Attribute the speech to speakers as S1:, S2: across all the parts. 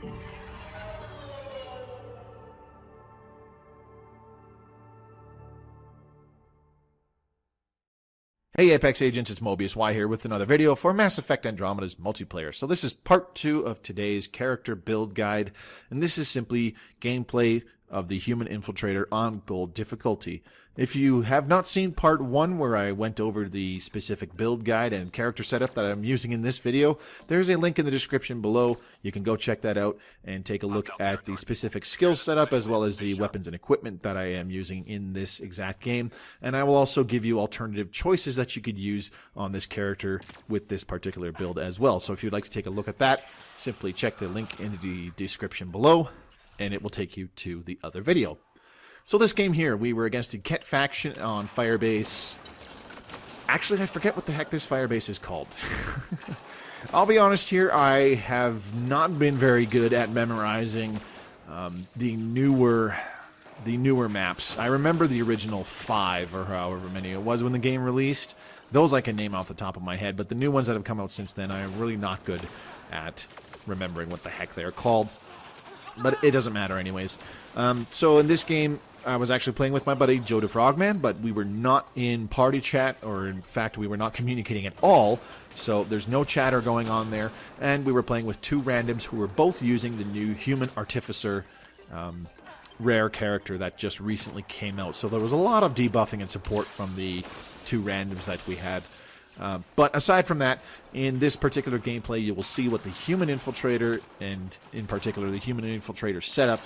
S1: Hey Apex Agents, it's Mobius Y here with another video for Mass Effect Andromeda's multiplayer. So this is part 2 of today's character build guide, and this is simply gameplay of the Human Infiltrator on Gold difficulty. If you have not seen part 1 where I went over the specific build guide and character setup that I'm using in this video, there's a link in the description below. You can go check that out and take a look at the specific skill setup as well as the weapons and equipment that I am using in this exact game. And I will also give you alternative choices that you could use on this character with this particular build as well. So if you'd like to take a look at that, simply check the link in the description below and it will take you to the other video. So this game here, we were against the Ket faction on Firebase. Actually, I forget what the heck this Firebase is called. I'll be honest here, I have not been very good at memorizing the newer maps. I remember the original 5 or however many it was when the game released. Those I can name off the top of my head, but the new ones that have come out since then, I am really not good at remembering what the heck they're called. But it doesn't matter anyways. So in this game, I was actually playing with my buddy Joe the Frogman, but we were not in party chat, or in fact we were not communicating at all, so there's no chatter going on there, and we were playing with 2 randoms who were both using the new Human Artificer rare character that just recently came out. So there was a lot of debuffing and support from the 2 randoms that we had. But aside from that, in this particular gameplay, you will see what the Human Infiltrator, and in particular the Human Infiltrator setup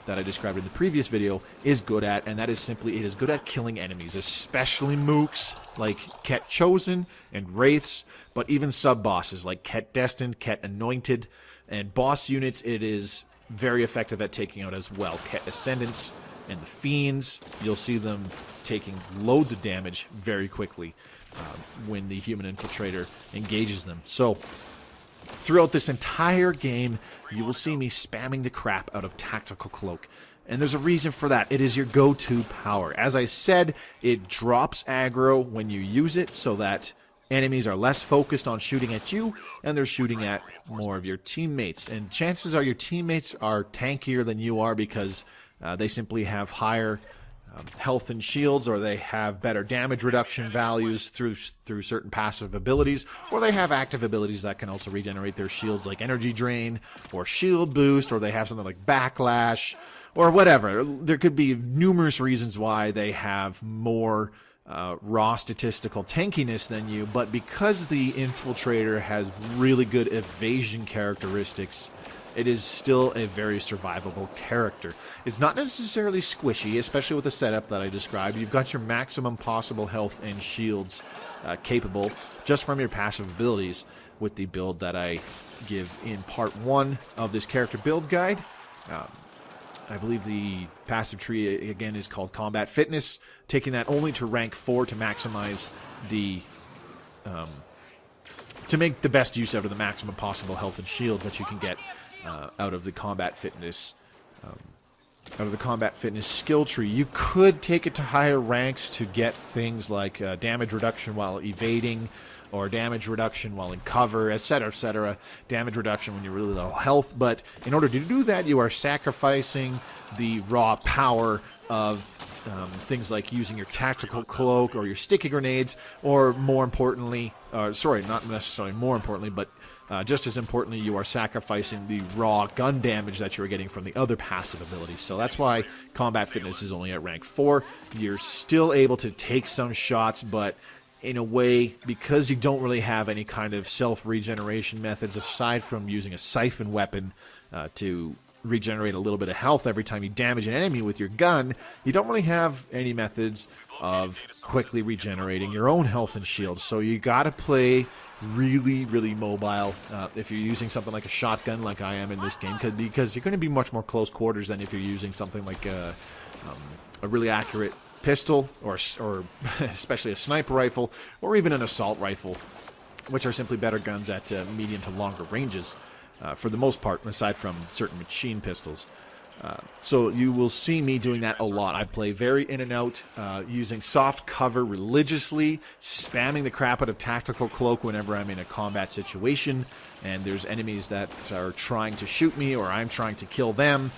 S1: that I described in the previous video, is good at, and that is simply, it is good at killing enemies, especially mooks like Ket Chosen and Wraiths, but even sub-bosses like Ket Destined, Ket Anointed, and boss units it is very effective at taking out as well. Ket Ascendants and the Fiends, you'll see them taking loads of damage very quickly when the Human Infiltrator engages them. So throughout this entire game, you will see me spamming the crap out of Tactical Cloak. And there's a reason for that. It is your go-to power. As I said, it drops aggro when you use it so that enemies are less focused on shooting at you and they're shooting at more of your teammates. And chances are your teammates are tankier than you are because they simply have higher health and shields, or they have better damage reduction values through certain passive abilities, or they have active abilities that can also regenerate their shields like Energy Drain or Shield Boost, or they have something like Backlash or whatever. There could be numerous reasons why they have more raw statistical tankiness than you, but because the Infiltrator has really good evasion characteristics, it is still a very survivable character. It's not necessarily squishy, especially with the setup that I described. You've got your maximum possible health and shields capable just from your passive abilities with the build that I give in part 1 of this character build guide. I believe the passive tree, again, is called Combat Fitness, taking that only to rank 4 to maximize the... to make the best use out of the maximum possible health and shields that you can get out of the Combat Fitness skill tree. You could take it to higher ranks to get things like damage reduction while evading, or damage reduction while in cover, etc., etc. Damage reduction when you're really low health, but in order to do that, you are sacrificing the raw power of things like using your Tactical Cloak or your sticky grenades, or more importantly, sorry, not necessarily more importantly, but just as importantly, you are sacrificing the raw gun damage that you're getting from the other passive abilities. So that's why Combat Fitness is only at rank 4. You're still able to take some shots, but in a way, because you don't really have any kind of self-regeneration methods aside from using a siphon weapon to regenerate a little bit of health every time you damage an enemy with your gun, you don't really have any methods of quickly regenerating your own health and shields. So you gotta play really, really mobile if you're using something like a shotgun like I am in this game, because you're going to be much more close quarters than if you're using something like a really accurate pistol, or especially a sniper rifle, or even an assault rifle, which are simply better guns at medium to longer ranges for the most part, aside from certain machine pistols. So you will see me doing that a lot. I play very in and out, using soft cover religiously, spamming the crap out of Tactical Cloak whenever I'm in a combat situation, and there's enemies that are trying to shoot me or I'm trying to kill them.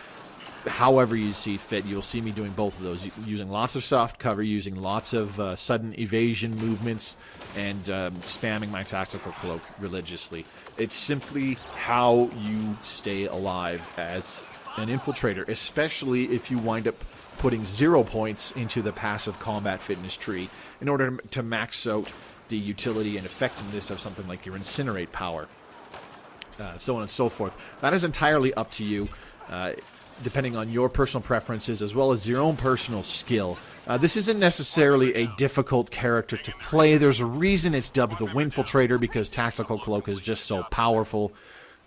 S1: However you see fit, you'll see me doing both of those, using lots of soft cover, using lots of sudden evasion movements, and spamming my Tactical Cloak religiously. It's simply how you stay alive as an infiltrator, especially if you wind up putting 0 points into the passive combat fitness tree in order to max out the utility and effectiveness of something like your incinerate power, so on and so forth. That is entirely up to you, depending on your personal preferences as well as your own personal skill. This isn't necessarily a difficult character to play. There's a reason it's dubbed the Winfiltrator, because Tactical Cloak is just so powerful.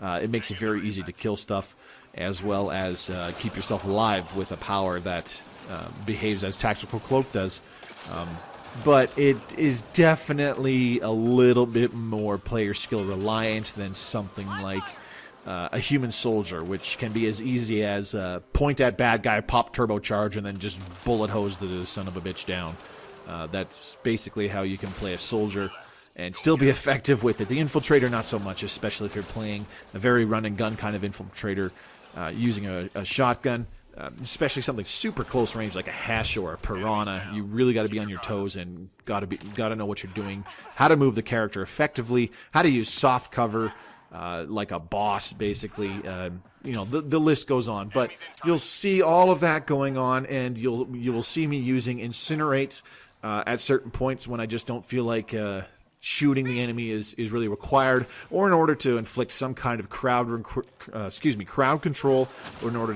S1: It makes it very easy to kill stuff, as well as keep yourself alive with a power that behaves as Tactical Cloak does. But it is definitely a little bit more player skill reliant than something like a human soldier, which can be as easy as point at bad guy, pop turbocharge, and then just bullet hose the son of a bitch down. That's basically how you can play a soldier and still be effective with it. The Infiltrator, not so much, especially if you're playing a very run-and-gun kind of Infiltrator, using a shotgun, especially something super close range like a Hesh or a Piranha. You really got to be on your toes and got to know what you're doing, how to move the character effectively, how to use soft cover, like a boss, basically. You know, the list goes on, but you'll see all of that going on, and you will see me using Incinerate at certain points when I just don't feel like shooting the enemy is really required, or in order to inflict some kind of crowd control, or in order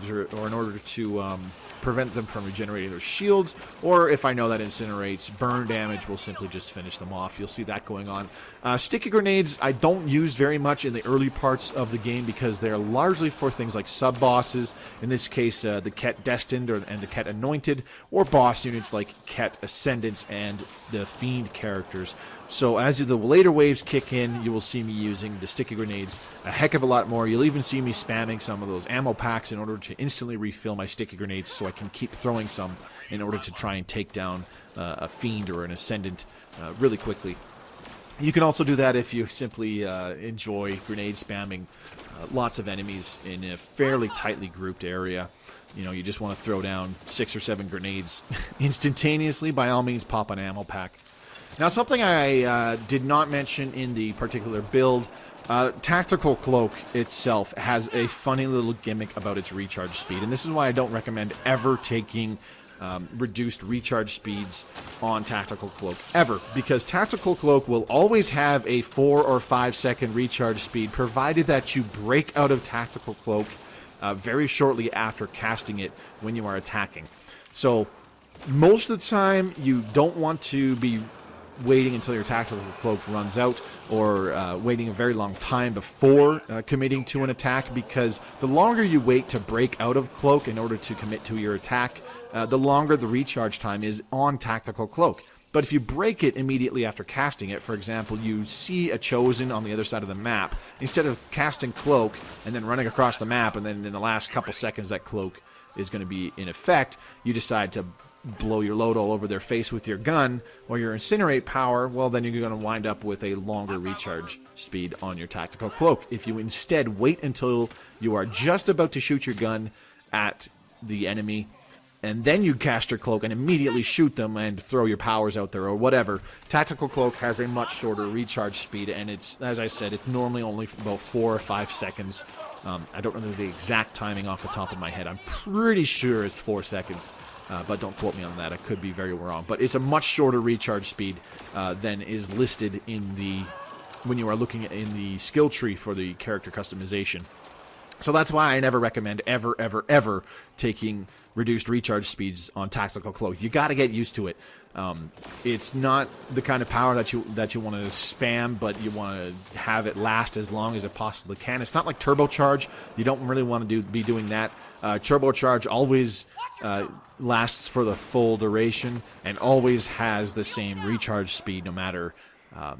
S1: to prevent them from regenerating their shields, or if I know that Incinerate's burn damage will simply just finish them off. You'll see that going on. Sticky grenades I don't use very much in the early parts of the game, because they're largely for things like sub-bosses, in this case the Ket Destined and the Ket Anointed, or boss units like Ket Ascendants and the Fiend characters. So as the later waves kick in, you will see me using the sticky grenades a heck of a lot more. You'll even see me spamming some of those ammo packs in order to instantly refill my sticky grenades, so I can keep throwing some in order to try and take down a Fiend or an Ascendant really quickly. You can also do that if you simply enjoy grenade spamming lots of enemies in a fairly tightly grouped area. You know, you just want to throw down 6 or 7 grenades instantaneously. By all means, pop an ammo pack. Now, something I did not mention in the particular build, Tactical Cloak itself has a funny little gimmick about its recharge speed, and this is why I don't recommend ever taking reduced recharge speeds on Tactical Cloak, ever, because Tactical Cloak will always have a 4 or 5 second recharge speed, provided that you break out of Tactical Cloak very shortly after casting it when you are attacking. So, most of the time, you don't want to be waiting until your Tactical Cloak runs out, or waiting a very long time before committing to an attack, because the longer you wait to break out of Cloak in order to commit to your attack, the longer the recharge time is on Tactical Cloak. But if you break it immediately after casting it, for example, you see a Chosen on the other side of the map, instead of casting Cloak and then running across the map, and then in the last couple seconds that Cloak is going to be in effect, you decide to blow your load all over their face with your gun or your Incinerate power, well, then you're going to wind up with a longer recharge speed on your Tactical Cloak. If you instead wait until you are just about to shoot your gun at the enemy, and then you cast your Cloak and immediately shoot them and throw your powers out there or whatever, Tactical Cloak has a much shorter recharge speed, and it's, as I said, it's normally only about 4 or 5 seconds. I don't know the exact timing off the top of my head. I'm pretty sure it's 4 seconds. But don't quote me on that. I could be very wrong. But it's a much shorter recharge speed than is listed in the when you are looking in the skill tree for the character customization. So that's why I never recommend ever taking reduced recharge speeds on Tactical Cloak. You got to get used to it. It's not the kind of power that you want to spam, but you want to have it last as long as it possibly can. It's not like Turbocharge. You don't really want to be doing that. Turbocharge always lasts for the full duration and always has the same recharge speed no matter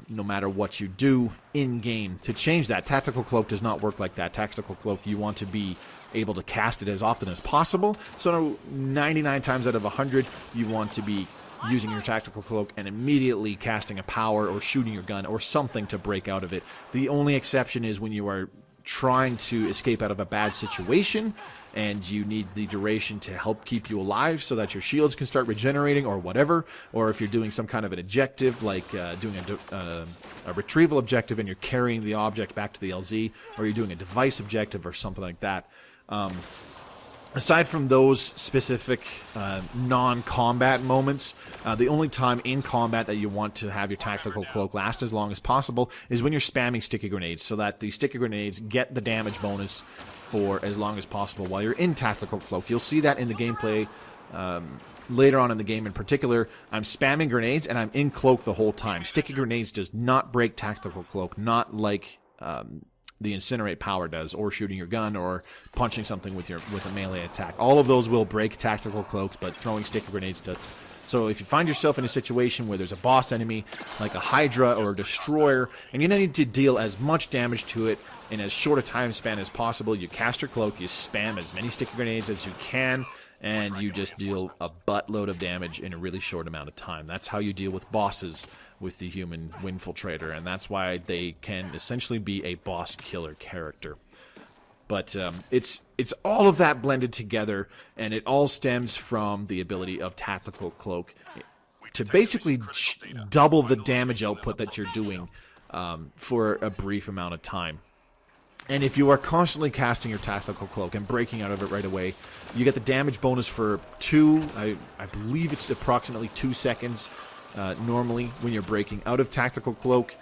S1: no matter what you do in-game to change that. Tactical Cloak does not work like that. Tactical Cloak, you want to be able to cast it as often as possible. So 99 times out of 100, you want to be using your Tactical Cloak and immediately casting a power or shooting your gun or something to break out of it. The only exception is when you are trying to escape out of a bad situation and you need the duration to help keep you alive so that your shields can start regenerating or whatever, or if you're doing some kind of an objective like doing a retrieval objective and you're carrying the object back to the LZ, or you're doing a device objective or something like that. Aside from those specific non-combat moments, the only time in combat that you want to have your Tactical Cloak last as long as possible is when you're spamming sticky grenades, so that the sticky grenades get the damage bonus for as long as possible while you're in Tactical Cloak. You'll see that in the gameplay later on in the game. In particular, I'm spamming grenades and I'm in Cloak the whole time. Sticky grenades does not break Tactical Cloak, not like the Incinerate power does, or shooting your gun, or punching something with a melee attack. All of those will break Tactical Cloaks, but throwing sticky grenades does. So if you find yourself in a situation where there's a boss enemy, like a Hydra or a Destroyer, and you need to deal as much damage to it in as short a time span as possible, you cast your Cloak, you spam as many sticky grenades as you can, and you just deal a buttload of damage in a really short amount of time. That's how you deal with bosses with the Human Infiltrator, and that's why they can essentially be a boss killer character. But it's all of that blended together, and it all stems from the ability of Tactical Cloak to basically double the damage output that you're doing for a brief amount of time. And if you are constantly casting your Tactical Cloak and breaking out of it right away, you get the damage bonus for I believe it's approximately 2 seconds normally when you're breaking out of Tactical Cloak.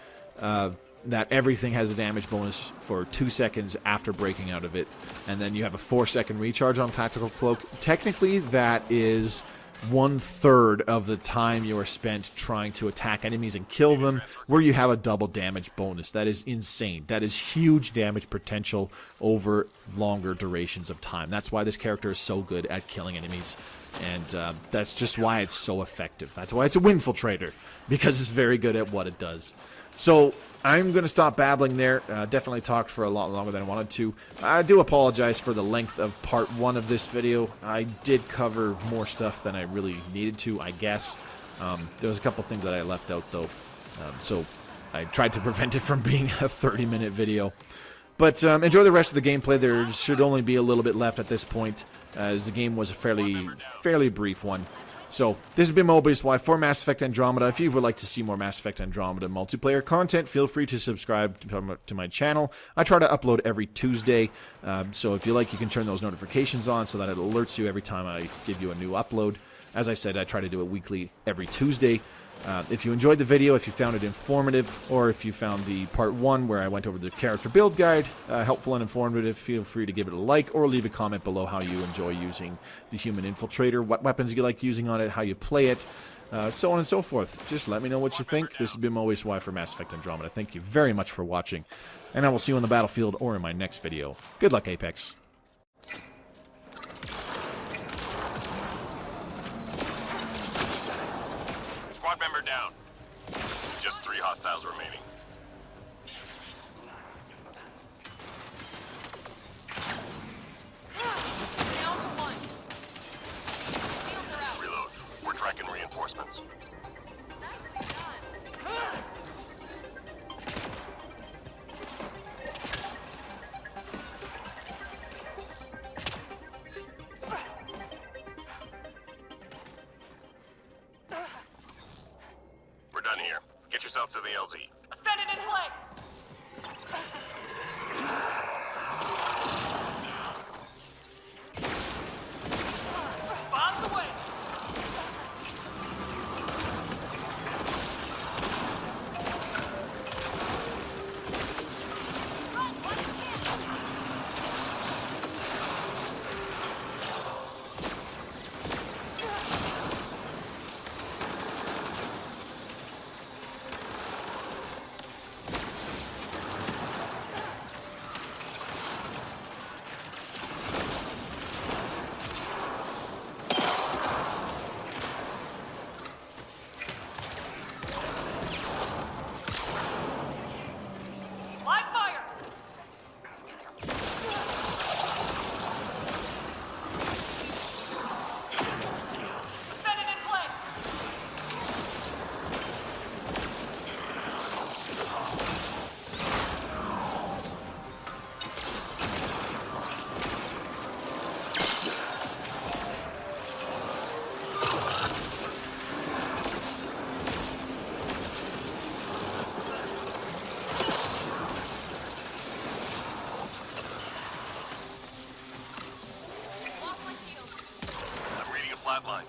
S1: That everything has a damage bonus for 2 seconds after breaking out of it. And then you have a 4-second recharge on Tactical Cloak. Technically, that is 1/3 of the time you are spent trying to attack enemies and kill them, where you have a double damage bonus. That is insane. That is huge damage potential over longer durations of time. That's why this character is so good at killing enemies, and that's just why it's so effective. That's why it's a Winfiltrator, because it's very good at what it does. So I'm going to stop babbling there. Definitely talked for a lot longer than I wanted to. I do apologize for the length of part 1 of this video. I did cover more stuff than I really needed to, I guess. There was a couple things that I left out, though. So I tried to prevent it from being a 30-minute video. But enjoy the rest of the gameplay. There should only be a little bit left at this point, as the game was a fairly brief one. So, this has been Mobius for Mass Effect Andromeda. If you would like to see more Mass Effect Andromeda multiplayer content, feel free to subscribe to my channel. I try to upload every Tuesday, so if you like, you can turn those notifications on so that it alerts you every time I give you a new upload. As I said, I try to do it weekly every Tuesday. If you enjoyed the video, if you found it informative, or if you found the part 1 where I went over the character build guide helpful and informative, feel free to give it a like or leave a comment below how you enjoy using the Human Infiltrator, what weapons you like using on it, how you play it, so on and so forth. Just let me know what you think. This has been Mobius for Mass Effect Andromeda. Thank you very much for watching, and I will see you on the battlefield or in my next video. Good luck, Apex.
S2: Squad member down. Just 3 hostiles remaining.
S3: Down to 1. Shields are out.
S2: Reload. We're tracking reinforcements.
S3: Nicely done.
S2: We're done here. Get yourself to the LZ.
S3: Ascended in flank. Bombs away.
S2: flatline.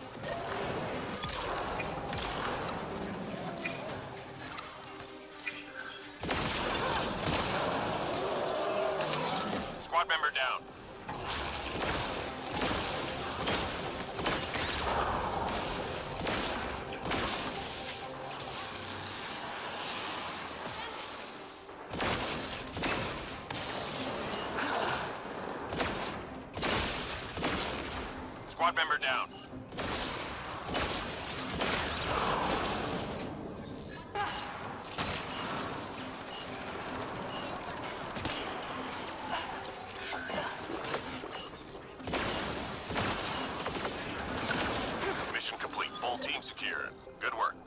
S2: Squad member down. Squad member down. Mission complete. Full team secure. Good work.